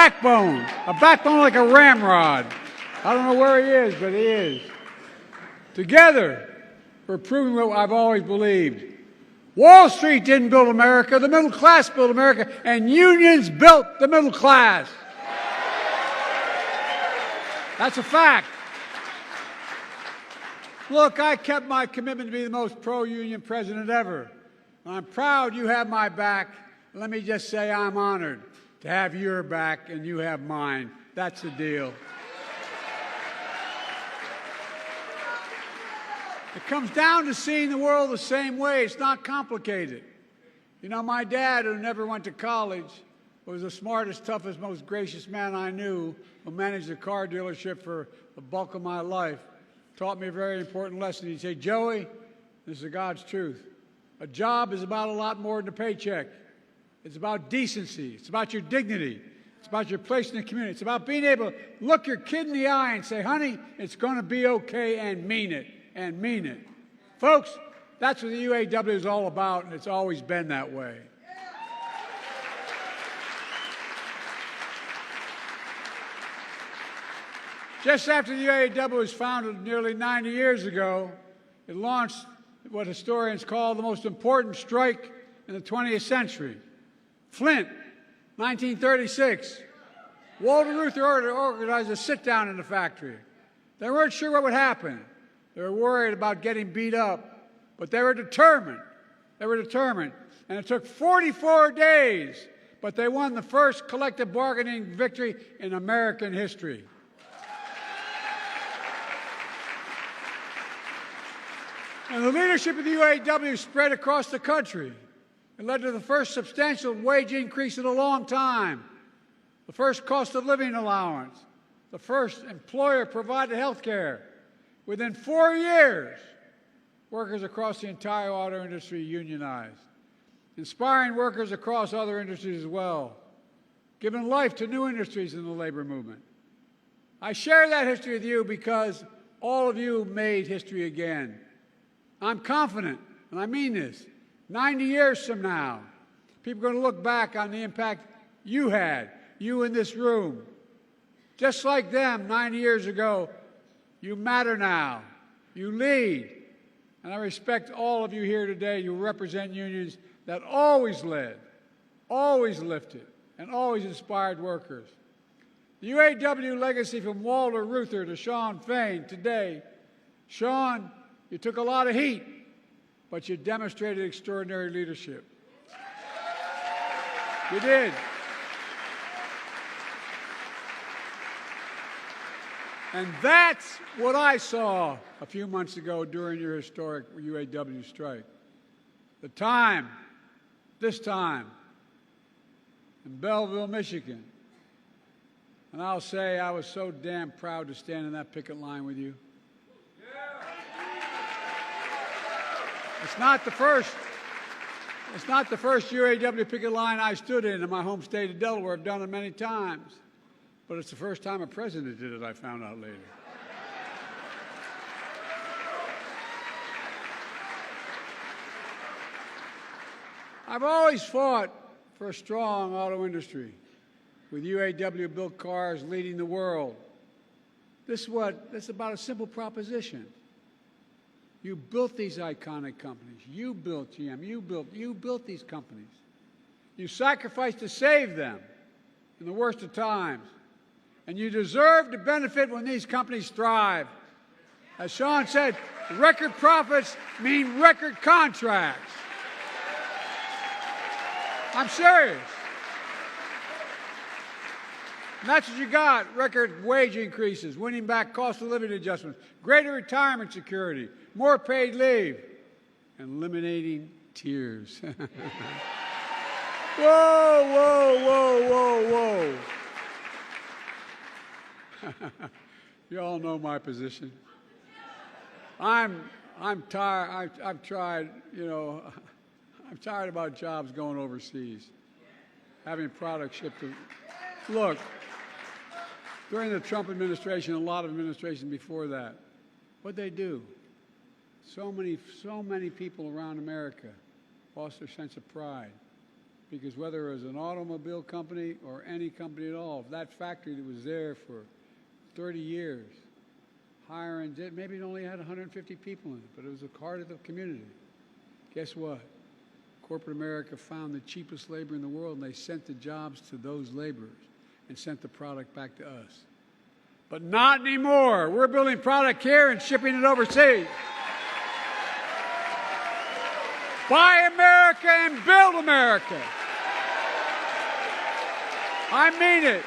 backbone like a ramrod. I don't know where he is, but he is. Together, we're proving what I've always believed. Wall Street didn't build America, the middle class built America, and unions built the middle class. That's a fact. Look, I kept my commitment to be the most pro-union president ever. I'm proud you have my back. Let me just say I'm honored to have your back and you have mine. That's the deal. It comes down to seeing the world the same way. It's not complicated. You know, my dad, who never went to college, was the smartest, toughest, most gracious man I knew, who managed a car dealership for the bulk of my life, taught me a very important lesson. He'd say, Joey, this is God's truth. A job is about a lot more than a paycheck. It's about decency. It's about your dignity. It's about your place in the community. It's about being able to look your kid in the eye and say, honey, it's going to be okay, and mean it. And mean it. Folks, that's what the UAW is all about, and it's always been that way. Just after the UAW was founded nearly 90 years ago, it launched what historians call the most important strike in the 20th century. Flint, 1936. Walter Reuther organized a sit-down in the factory. They weren't sure what would happen. They were worried about getting beat up, but they were determined. They were determined. And it took 44 days, but they won the first collective bargaining victory in American history. And the leadership of the UAW spread across the country. It led to the first substantial wage increase in a long time, the first cost of living allowance, the first employer-provided health care. Within 4 years, workers across the entire auto industry unionized, inspiring workers across other industries as well, giving life to new industries in the labor movement. I share that history with you because all of you made history again. I'm confident, and I mean this, 90 years from now, people are going to look back on the impact you had, you in this room. Just like them 90 years ago, you matter now. You lead. And I respect all of you here today. You represent unions that always led, always lifted, and always inspired workers. The UAW legacy from Walter Reuther to Shawn Fain today. Shawn, you took a lot of heat, but you demonstrated extraordinary leadership. You did. And that's what I saw a few months ago during your historic UAW strike. The time, this time, in Belleville, Michigan. And I'll say I was so damn proud to stand in that picket line with you. It's not the first UAW picket line I stood in my home state of Delaware. I've done it many times. But it's the first time a president did it, I found out later. I've always fought for a strong auto industry, with UAW-built cars leading the world. This is about a simple proposition. You built these iconic companies. You built GM. You built these companies. You sacrificed to save them in the worst of times. And you deserve to benefit when these companies thrive. As Shawn said, record profits mean record contracts. I'm serious. And that's what you got. Record wage increases, winning back cost of living adjustments, greater retirement security, more paid leave, and eliminating tears. Whoa, whoa, whoa, whoa, whoa. You all know my position. I'm tired. I've tried, I'm tired about jobs going overseas, having products shipped to. Look, during the Trump administration, a lot of administrations before that, what'd they do? So many people around America lost their sense of pride. because whether it was an automobile company or any company at all, that factory that was there for 30 years, hiring, maybe it only had 150 people in it, but it was the heart of the community. Guess what? Corporate America found the cheapest labor in the world, and they sent the jobs to those laborers and sent the product back to us. But not anymore. We're building product here and shipping it overseas. Buy America and build America. I mean it.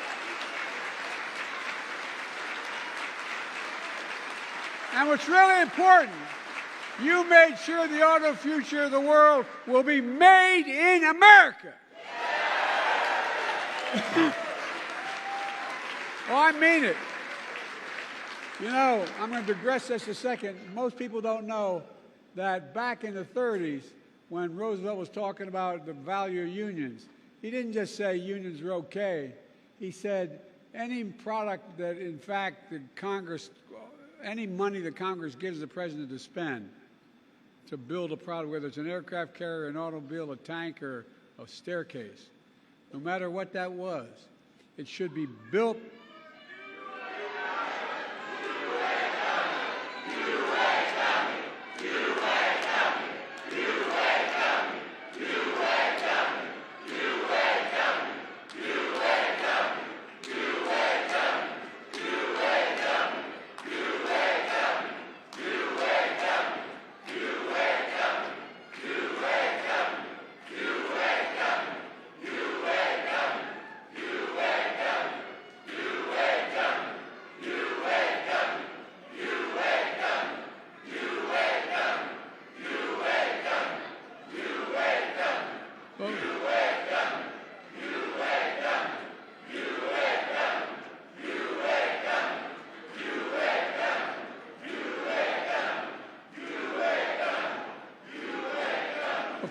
And what's really important, you made sure the auto future of the world will be made in America. Oh, I mean it. You know, I'm going to digress just a second. Most people don't know that back in the 30s, when Roosevelt was talking about the value of unions, he didn't just say unions are okay. He said any product that, in fact, any money that Congress gives the president to spend to build a product, whether it's an aircraft carrier, an automobile, a tank, or a staircase, no matter what that was, it should be built.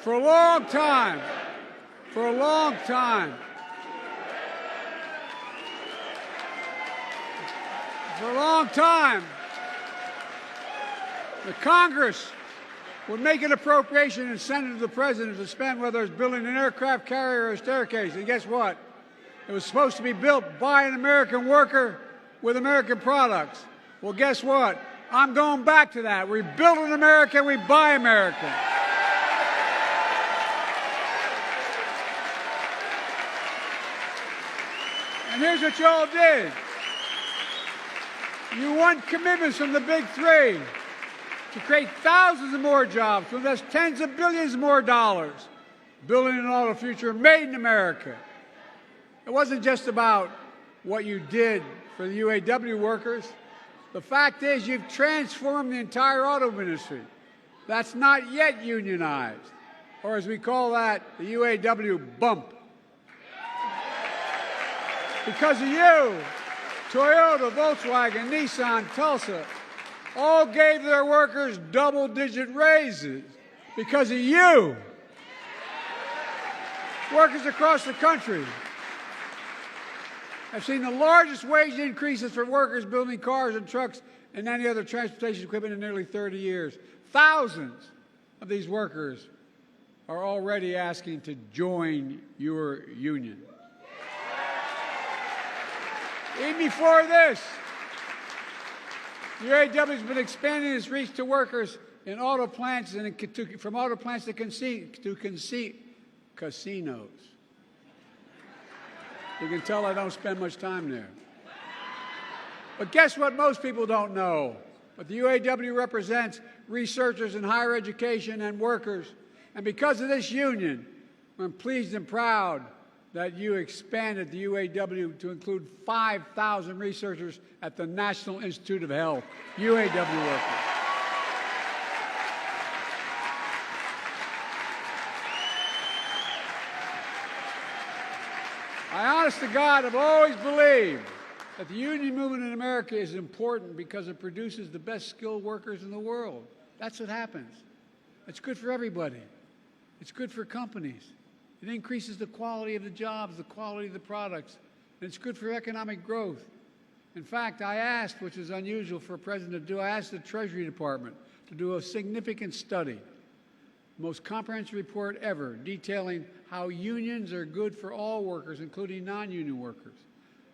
For a long time, the Congress would make an appropriation and send it to the president to spend, whether it's building an aircraft carrier or a staircase. And guess what? It was supposed to be built by an American worker with American products. Well, guess what? I'm going back to that. We build in America, we buy American. And here's what you all did. You won commitments from the big three to create thousands of more jobs, to invest tens of billions more dollars, building an auto future made in America. It wasn't just about what you did for the UAW workers. The fact is you've transformed the entire auto industry. That's not yet unionized, or as we call that, the UAW bump. Because of you, Toyota, Volkswagen, Nissan, Tulsa all gave their workers double-digit raises. Because of you. Workers across the country have seen the largest wage increases for workers building cars and trucks and any other transportation equipment in nearly 30 years. Thousands of these workers are already asking to join your union. Even before this, the UAW has been expanding its reach to workers in auto plants and from auto plants to casinos. You can tell I don't spend much time there. But guess what most people don't know? But the UAW represents researchers in higher education and workers. And because of this union, I'm pleased and proud that you expanded the UAW to include 5,000 researchers at the National Institute of Health, UAW workers. I, honest to God, have always believed that the union movement in America is important because it produces the best skilled workers in the world. That's what happens. It's good for everybody. It's good for companies. It increases the quality of the jobs, the quality of the products, and it's good for economic growth. In fact, I asked, which is unusual for a president to do, I asked the Treasury Department to do a significant study most comprehensive report ever detailing how unions are good for all workers, including non-union workers,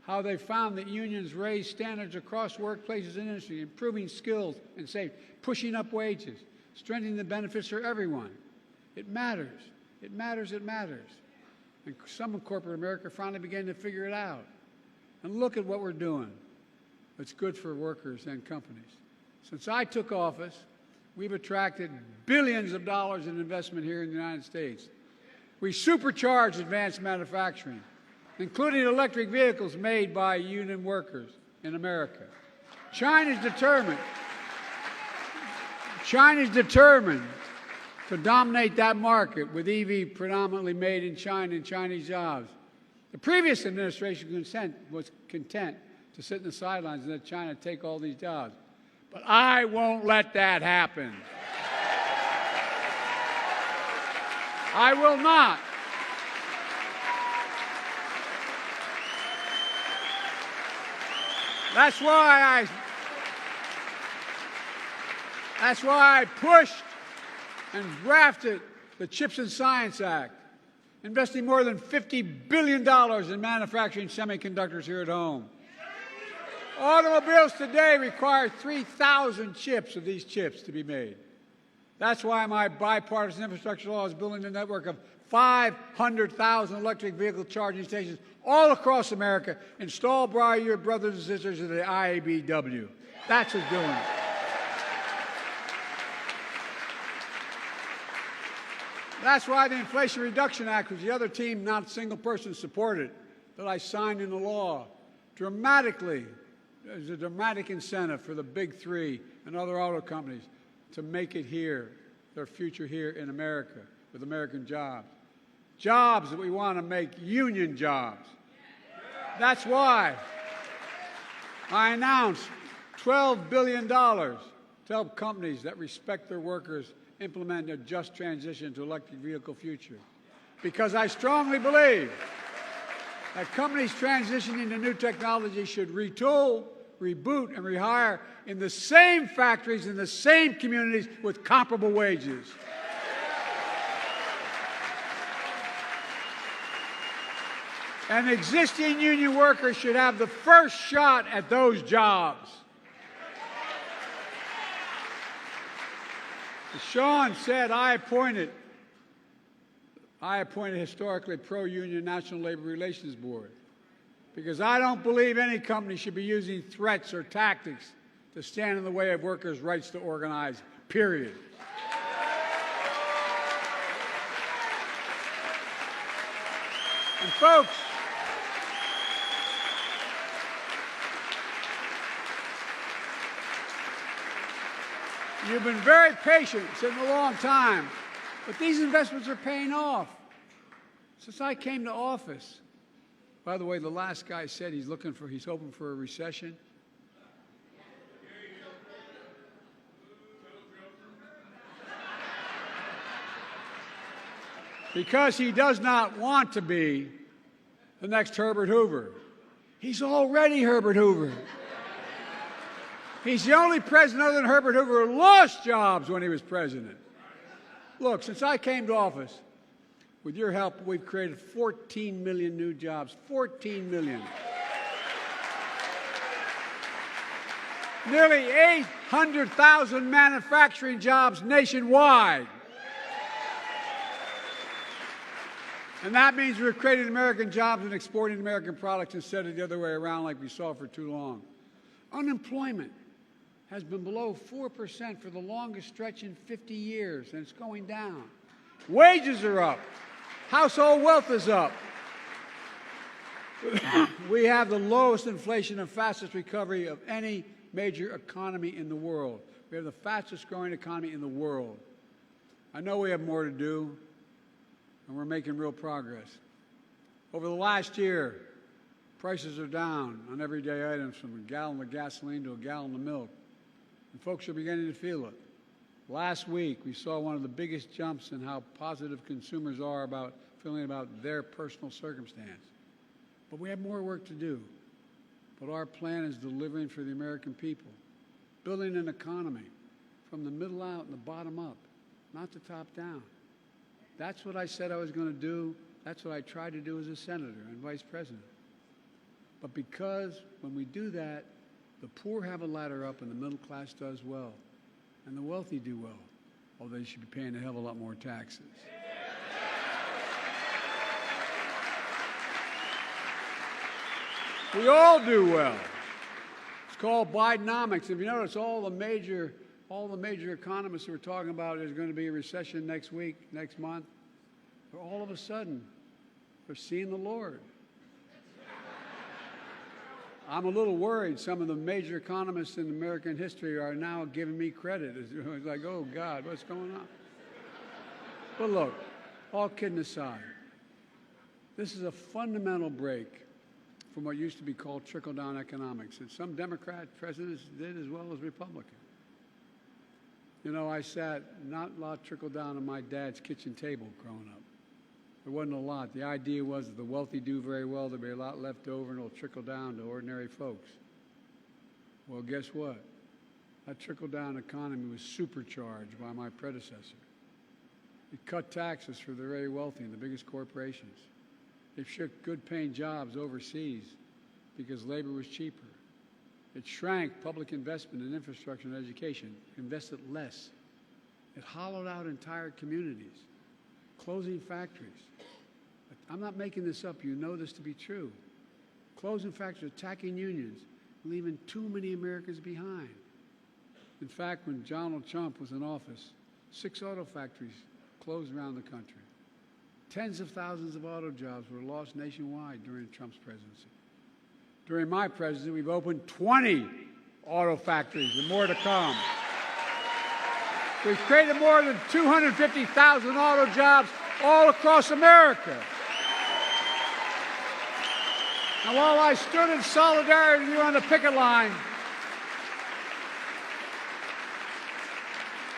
how they found that unions raise standards across workplaces and industry, improving skills and safety, pushing up wages, strengthening the benefits for everyone. It matters. It matters. It matters. And some in corporate America finally began to figure it out. And look at what we're doing. It's good for workers and companies. Since I took office, we've attracted billions of dollars in investment here in the United States. We supercharged advanced manufacturing, including electric vehicles made by union workers in America. China's determined to dominate that market with EV predominantly made in China and Chinese jobs. The previous administration was content to sit in the sidelines and let China take all these jobs. But I won't let that happen. I will not. That's why I pushed and drafted the CHIPS and Science Act, investing more than $50 billion in manufacturing semiconductors here at home. Automobiles today require 3,000 chips of these chips to be made. That's why my bipartisan infrastructure law is building a network of 500,000 electric vehicle charging stations all across America, installed by your brothers and sisters of the UAW. That's what's doing it. That's why the Inflation Reduction Act, which the other team, not a single person, supported, that I signed into law, there's a dramatic incentive for the big three and other auto companies to make it here, their future here in America, with American jobs. Jobs that we want to make union jobs. That's why I announced $12 billion to help companies that respect their workers implement a just transition to electric vehicle future. Because I strongly believe that companies transitioning to new technology should retool, reboot, and rehire in the same factories, in the same communities, with comparable wages. And existing union workers should have the first shot at those jobs. As Sean said, I appointed historically pro-union National Labor Relations Board because I don't believe any company should be using threats or tactics to stand in the way of workers' rights to organize, period. And folks, you've been very patient, sitting a long time, but these investments are paying off. Since I came to office, by the way, the last guy said he's hoping for a recession. Because he does not want to be the next Herbert Hoover. He's already Herbert Hoover. He's the only president other than Herbert Hoover who lost jobs when he was president. Look, since I came to office, with your help, we've created 14 million new jobs. 14 million. Nearly 800,000 manufacturing jobs nationwide. And that means we're creating American jobs and exporting American products instead of the other way around like we saw for too long. Unemployment has been below 4% for the longest stretch in 50 years, and it's going down. Wages are up. Household wealth is up. We have the lowest inflation and fastest recovery of any major economy in the world. We have the fastest growing economy in the world. I know we have more to do, and we're making real progress. Over the last year, prices are down on everyday items from a gallon of gasoline to a gallon of milk. And folks are beginning to feel it. Last week, we saw one of the biggest jumps in how positive consumers are about feeling about their personal circumstance. But we have more work to do. But our plan is delivering for the American people, building an economy from the middle out and the bottom up, not the top down. That's what I said I was going to do. That's what I tried to do as a senator and vice president. But because when we do that, the poor have a ladder up and the middle class does well, and the wealthy do well, although they should be paying a hell of a lot more taxes. We all do well. It's called Bidenomics. If you notice, all the major economists who are talking about there's going to be a recession next week, next month, all of a sudden, they're seeing the Lord. I'm a little worried. Some of the major economists in American history are now giving me credit. It's like, oh, God, what's going on? But look, all kidding aside, this is a fundamental break from what used to be called trickle-down economics that some Democrat presidents did as well as Republican. You know, I sat not a lot trickle-down on my dad's kitchen table growing up. There wasn't a lot. The idea was that the wealthy do very well, there'll be a lot left over, and it'll trickle down to ordinary folks. Well, guess what? That trickle-down economy was supercharged by my predecessor. It cut taxes for the very wealthy and the biggest corporations. It shipped good-paying jobs overseas because labor was cheaper. It shrank public investment in infrastructure and education, invested less. It hollowed out entire communities, closing factories. I'm not making this up. You know this to be true. Closing factories, attacking unions, leaving too many Americans behind. In fact, when Donald Trump was in office, 6 auto factories closed around the country. Tens of thousands of auto jobs were lost nationwide during Trump's presidency. During my presidency, we've opened 20 auto factories and more to come. We've created more than 250,000 auto jobs all across America. And while I stood in solidarity with you on the picket line,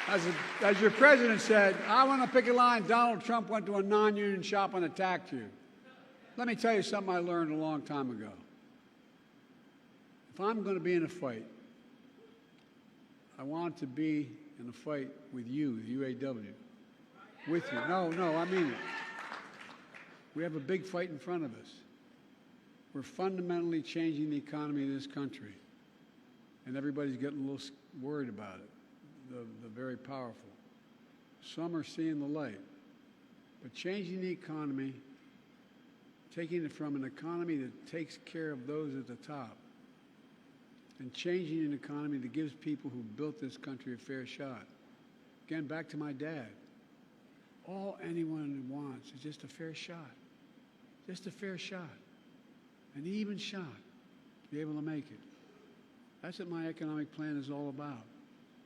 as your president said, I went on a picket line, Donald Trump went to a non-union shop and attacked you. Let me tell you something I learned a long time ago. If I'm going to be in a fight, I want to be in a fight with you, the UAW. With you. No, I mean it. We have a big fight in front of us. We're fundamentally changing the economy of this country, and everybody's getting a little worried about it, the very powerful. Some are seeing the light. But changing the economy, taking it from an economy that takes care of those at the top, and changing an economy that gives people who built this country a fair shot. Again, back to my dad. All anyone wants is just a fair shot. Just a fair shot. An even shot to be able to make it. That's what my economic plan is all about.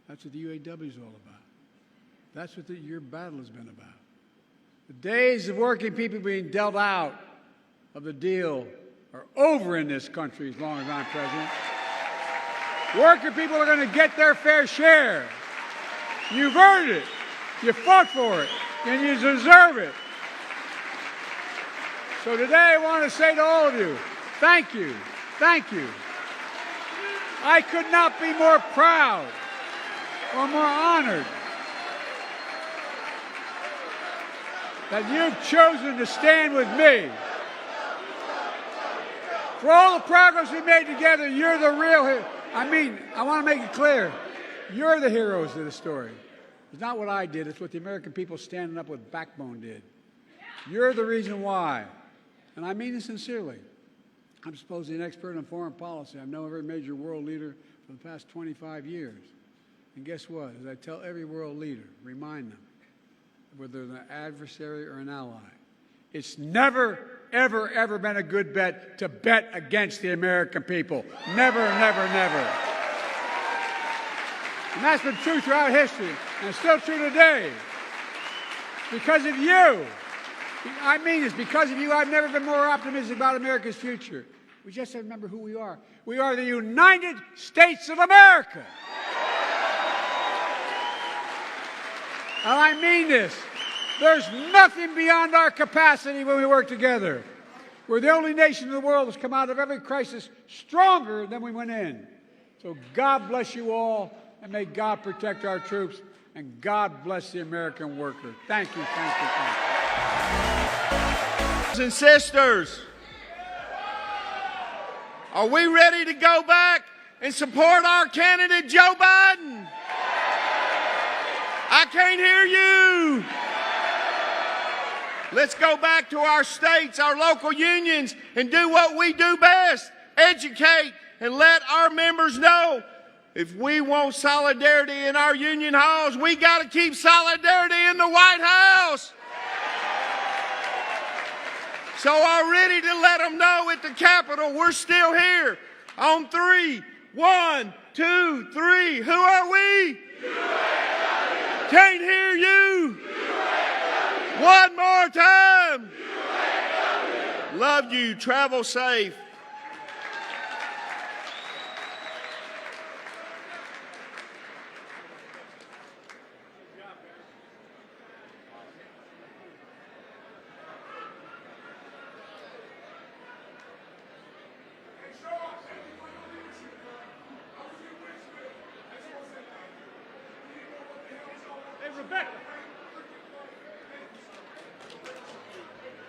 That's what the UAW is all about. That's what your battle has been about. The days of working people being dealt out of the deal are over in this country as long as I'm president. Working people are going to get their fair share. You've earned it. You fought for it. And you deserve it. So today I want to say to all of you, thank you. Thank you. I could not be more proud or more honored that you've chosen to stand with me. For all the progress we made together, you're the real hero. I want to make it clear, you're the heroes of the story. It's not what I did, it's what the American people standing up with backbone did. You're the reason why. And I mean this sincerely. I'm supposedly an expert on foreign policy. I've known every major world leader for the past 25 years. And guess what? As I tell every world leader, remind them, whether they're an adversary or an ally, it's never, ever, ever been a good bet to bet against the American people. Never, never, never. And that's been true throughout history, and it's still true today. Because of you. I mean this, because of you, I've never been more optimistic about America's future. We just have to remember who we are. We are the United States of America. And I mean this. There's nothing beyond our capacity when we work together. We're the only nation in the world that's come out of every crisis stronger than we went in. So God bless you all, and may God protect our troops. And God bless the American worker. Thank you, thank you, thank you. Brothers and sisters, are we ready to go back and support our candidate, Joe Biden? I can't hear you. Let's go back to our states, our local unions, and do what we do best, educate and let our members know if we want solidarity in our union halls, we got to keep solidarity in the White House. So I'm ready to let them know at the Capitol we're still here. On 3, 1, 2, 3. Who are we? UAW. Can't hear you. UAW. One more time. UAW. Love you. Travel safe. Hey, Rebecca,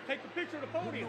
take the picture of the podium.